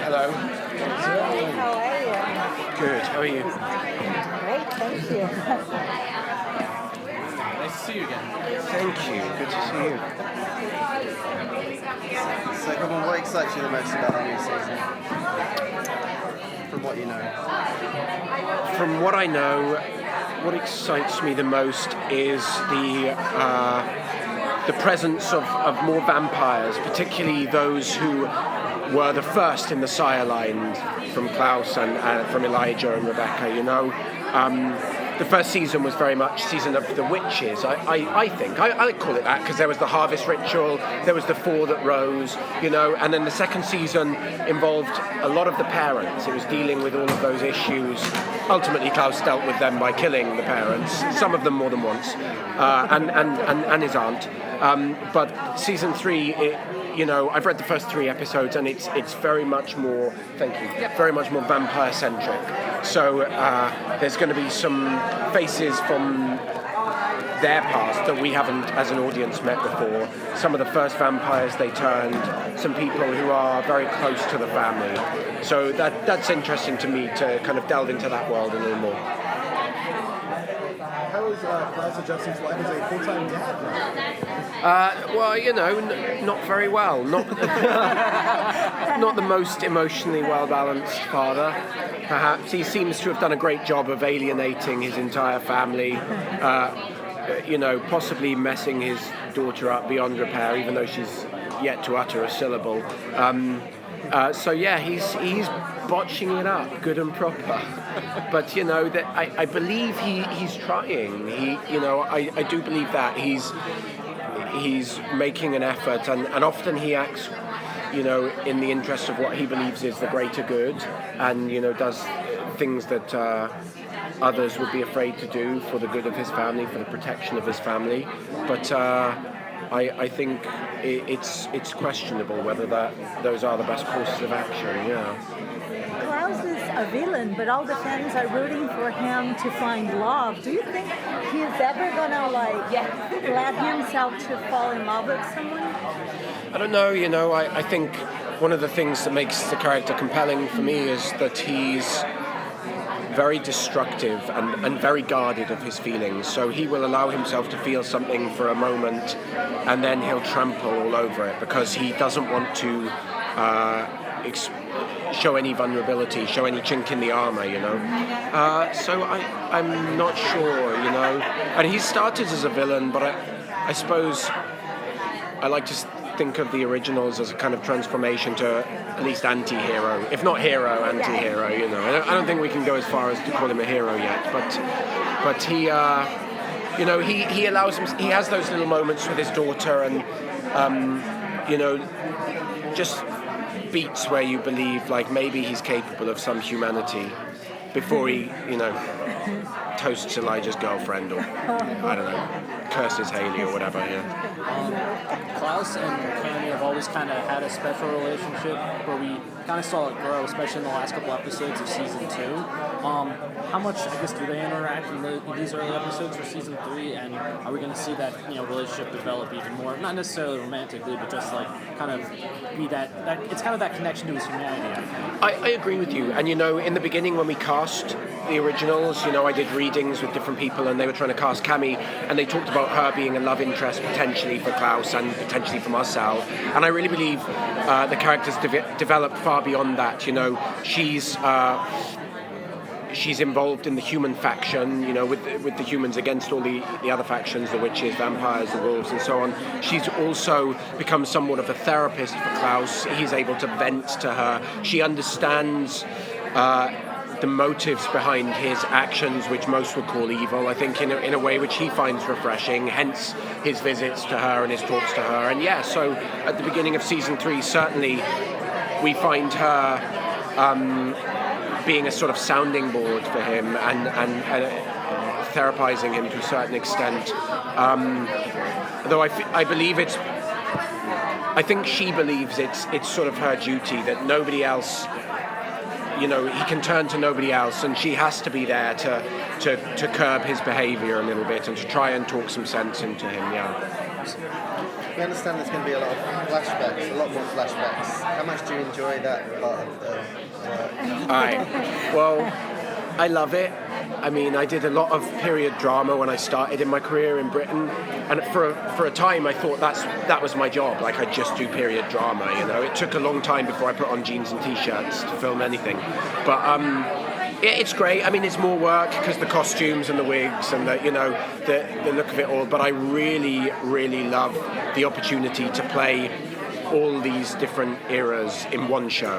Hello. Hi, how are you? Good. How are you? Great, thank you. Nice to see you again. Thank you. Good to see you. So, come on, what excites you the most about the new season? From what you know. From what I know, what excites me the most is the presence of more vampires, particularly those who were the first in the sire line from Klaus and from Elijah and Rebecca, you know. The first season was very much season of the witches, I think. I call it that because there was the harvest ritual, there was the four that rose, you know, and then the second season involved a lot of the parents. It was dealing with all of those issues. Ultimately, Klaus dealt with them by killing the parents, some of them more than once, and his aunt. But season 3, you know, I've read the first 3 episodes, and it's very much more, very much more vampire-centric. So there's going to be some faces from their past that we haven't, as an audience, met before. Some of the first vampires they turned, some people who are very close to the family. So that's interesting to me to kind of delve into that world a little more. How is Klaus adjusting to life as a full-time dad now? Well, you know, not very well. Not not the most emotionally well-balanced father, perhaps. He seems to have done a great job of alienating his entire family, you know, possibly messing his daughter up beyond repair, even though she's yet to utter a syllable. So yeah, he's botching it up, good and proper. But you know that I believe he's trying. I do believe that he's making an effort, and often he acts, you know, in the interest of what he believes is the greater good, and you know does things that others would be afraid to do for the good of his family, for the protection of his family. But I think it's questionable whether those are the best courses of action. Yeah. Klaus is a villain, but all the fans are rooting for him to find love. Do you think he's ever gonna let himself to fall in love with someone? I don't know. You know, I think one of the things that makes the character compelling for me is that he's very destructive and very guarded of his feelings. So he will allow himself to feel something for a moment, and then he'll trample all over it because he doesn't want to show any vulnerability, show any chink in the armor, you know. So I'm not sure, you know. And he started as a villain, but I suppose I like to think of the originals as a kind of transformation to at least anti-hero, if not hero, anti-hero, you know. I don't think we can go as far as to call him a hero yet, but he, you know, he allows him, he has those little moments with his daughter, and you know, just beats where you believe like maybe he's capable of some humanity before he, you know, toasts Elijah's girlfriend, or I don't know, curses Haley or whatever. Yeah. Klaus and Cammy have always kind of had a special relationship where we kind of saw it grow, especially in the last couple episodes of season 2. How much, I guess, do they interact in these early episodes for season 3? And are we going to see that, you know, relationship develop even more? Not necessarily romantically, but just like kind of be that it's kind of that connection to his humanity. I agree with you. And you know, in the beginning when we cast the originals, you know, I did readings with different people, and they were trying to cast Cammy, and they talked about her being a love interest potentially for Klaus and potentially for Marcel. And I really believe the characters developed far beyond that. You know, she's involved in the human faction, you know, with the humans against all the other factions, the witches, vampires, the wolves, and so on. She's also become somewhat of a therapist for Klaus. He's able to vent to her. She understands the motives behind his actions, which most would call evil, I think, in a way which he finds refreshing, hence his visits to her and his talks to her. And yeah, so at the beginning of season 3, certainly we find her being a sort of sounding board for him and therapizing him to a certain extent. Though I believe I think she believes it's sort of her duty that nobody else, you know, he can turn to nobody else, and she has to be there to curb his behavior a little bit and to try and talk some sense into him, yeah. We understand there's going to be a lot of flashbacks, a lot more flashbacks. How much do you enjoy that part of the work? Well, I love it. I mean, I did a lot of period drama when I started in my career in Britain, and for a time I thought that was my job. Like, I just do period drama, you know. It took a long time before I put on jeans and t-shirts to film anything, but it's great. I mean, it's more work because the costumes and the wigs and the look of it all. But I really, really love the opportunity to play all these different eras in one show.